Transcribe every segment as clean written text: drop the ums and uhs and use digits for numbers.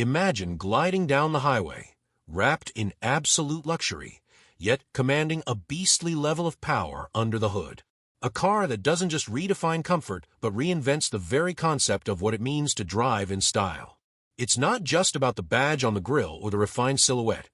Imagine gliding down the highway, wrapped in absolute luxury, yet commanding a beastly level of power under the hood. A car that doesn't just redefine comfort, but reinvents the very concept of what it means to drive in style. It's not just about the badge on the grille or the refined silhouette.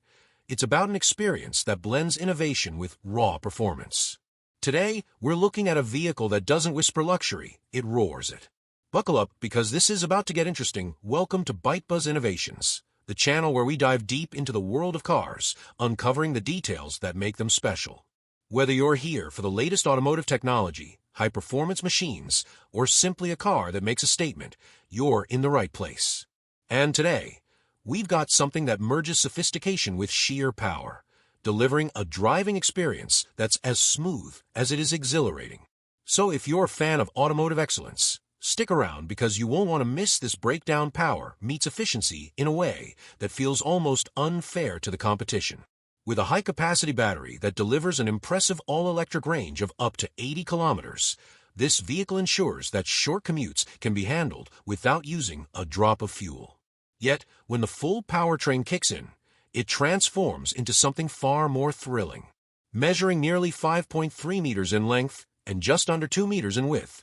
It's about an experience that blends innovation with raw performance. Today, we're looking at a vehicle that doesn't whisper luxury, it roars it. Buckle up, because this is about to get interesting. Welcome to ByteBuzz Innovations, the channel where we dive deep into the world of cars, uncovering the details that make them special. Whether you're here for the latest automotive technology, high-performance machines, or simply a car that makes a statement, you're in the right place. And today, we've got something that merges sophistication with sheer power, delivering a driving experience that's as smooth as it is exhilarating. So if you're a fan of automotive excellence, stick around, because you won't want to miss this breakdown. Power meets efficiency in a way that feels almost unfair to the competition. With a high-capacity battery that delivers an impressive all-electric range of up to 80 kilometers, this vehicle ensures that short commutes can be handled without using a drop of fuel. Yet, when the full powertrain kicks in, it transforms into something far more thrilling. Measuring nearly 5.3 meters in length and just under 2 meters in width,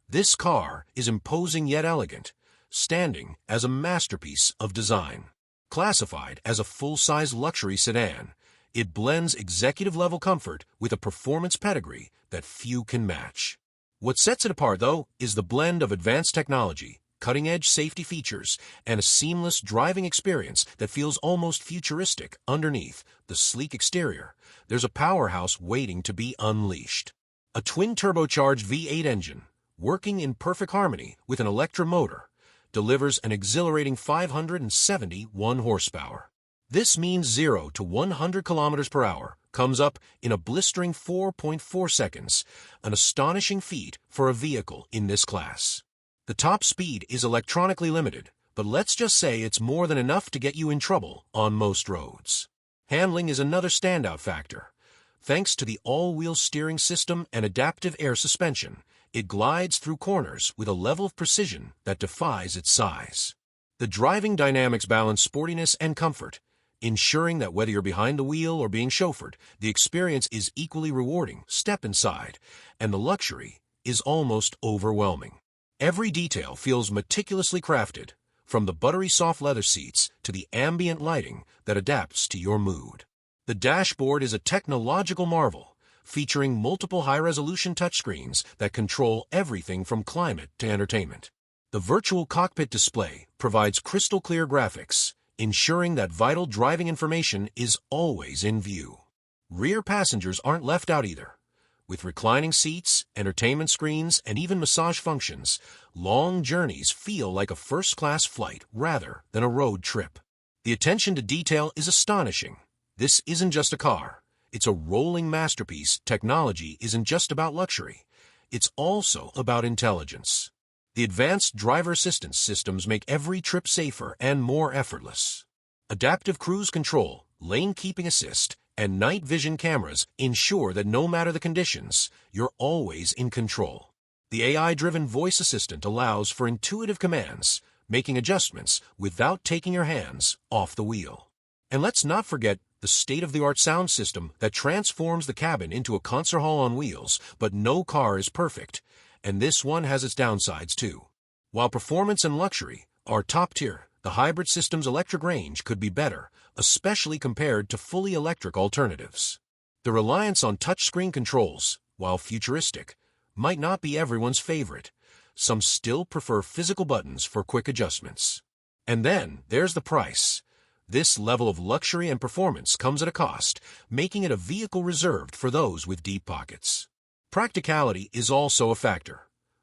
this car is imposing yet elegant, standing as a masterpiece of design. Classified as a full-size luxury sedan, it blends executive-level comfort with a performance pedigree that few can match. What sets it apart, though, is the blend of advanced technology, cutting-edge safety features, and a seamless driving experience that feels almost futuristic. Underneath the sleek exterior, there's a powerhouse waiting to be unleashed. A twin-turbocharged V8 engine, working in perfect harmony with an electric motor, delivers an exhilarating 571 horsepower. This means 0 to 100 kilometers per hour comes up in a blistering 4.4 seconds, an astonishing feat for a vehicle in this class. The top speed is electronically limited, but let's just say it's more than enough to get you in trouble on most roads. Handling is another standout factor. Thanks to the all-wheel steering system and adaptive air suspension, it glides through corners with a level of precision that defies its size. The driving dynamics balance sportiness and comfort, ensuring that whether you're behind the wheel or being chauffeured, the experience is equally rewarding. Step inside, and the luxury is almost overwhelming. Every detail feels meticulously crafted, from the buttery soft leather seats to the ambient lighting that adapts to your mood. The dashboard is a technological marvel, featuring multiple high-resolution touchscreens that control everything from climate to entertainment. The virtual cockpit display provides crystal-clear graphics, ensuring that vital driving information is always in view. Rear passengers aren't left out either. With reclining seats, entertainment screens, and even massage functions, long journeys feel like a first-class flight rather than a road trip. The attention to detail is astonishing. This isn't just a car. It's a rolling masterpiece. Technology isn't just about luxury. It's also about intelligence. The advanced driver assistance systems make every trip safer and more effortless. Adaptive cruise control, lane keeping assist, and night vision cameras ensure that no matter the conditions, you're always in control. The AI-driven voice assistant allows for intuitive commands, making adjustments without taking your hands off the wheel. And let's not forget the state-of-the-art sound system that transforms the cabin into a concert hall on wheels. But no car is perfect, and this one has its downsides too. While performance and luxury are top tier, the hybrid system's electric range could be better, especially compared to fully electric alternatives. The reliance on touchscreen controls, while futuristic, might not be everyone's favorite. Some still prefer physical buttons for quick adjustments. And then there's the price. This level of luxury and performance comes at a cost, making it a vehicle reserved for those with deep pockets. Practicality is also a factor.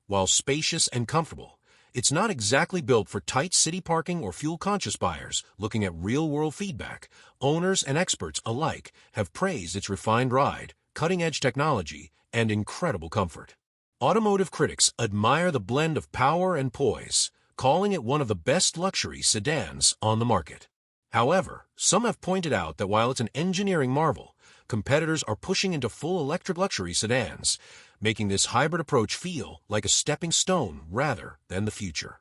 While spacious and comfortable, it's not exactly built for tight city parking or fuel-conscious buyers. Looking at real-world feedback, owners and experts alike have praised its refined ride, cutting-edge technology, and incredible comfort. Automotive critics admire the blend of power and poise, calling it one of the best luxury sedans on the market. However, some have pointed out that while it's an engineering marvel, competitors are pushing into full electric luxury sedans, making this hybrid approach feel like a stepping stone rather than the future.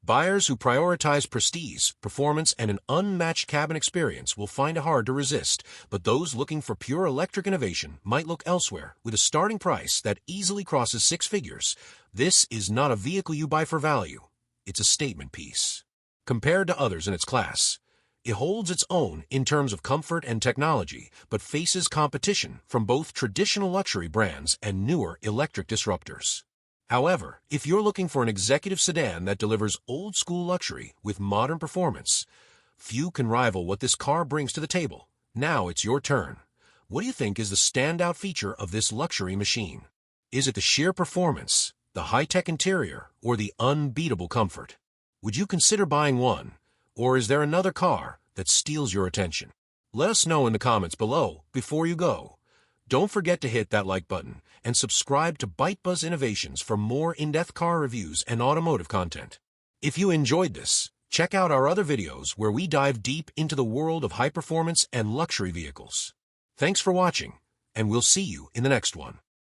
Buyers who prioritize prestige, performance, and an unmatched cabin experience will find it hard to resist, but those looking for pure electric innovation might look elsewhere. With a starting price that easily crosses six figures, this is not a vehicle you buy for value. It's a statement piece. Compared to others in its class, it holds its own in terms of comfort and technology, but faces competition from both traditional luxury brands and newer electric disruptors. However, if you're looking for an executive sedan that delivers old-school luxury with modern performance, few can rival what this car brings to the table. Now it's your turn. What do you think is the standout feature of this luxury machine? Is it the sheer performance, the high-tech interior, or the unbeatable comfort? Would you consider buying one, or is there another car that steals your attention? Let us know in the comments below before you go. Don't forget to hit that like button and subscribe to ByteBuzz Innovations for more in-depth car reviews and automotive content. If you enjoyed this, check out our other videos where we dive deep into the world of high performance and luxury vehicles. Thanks for watching, and we'll see you in the next one.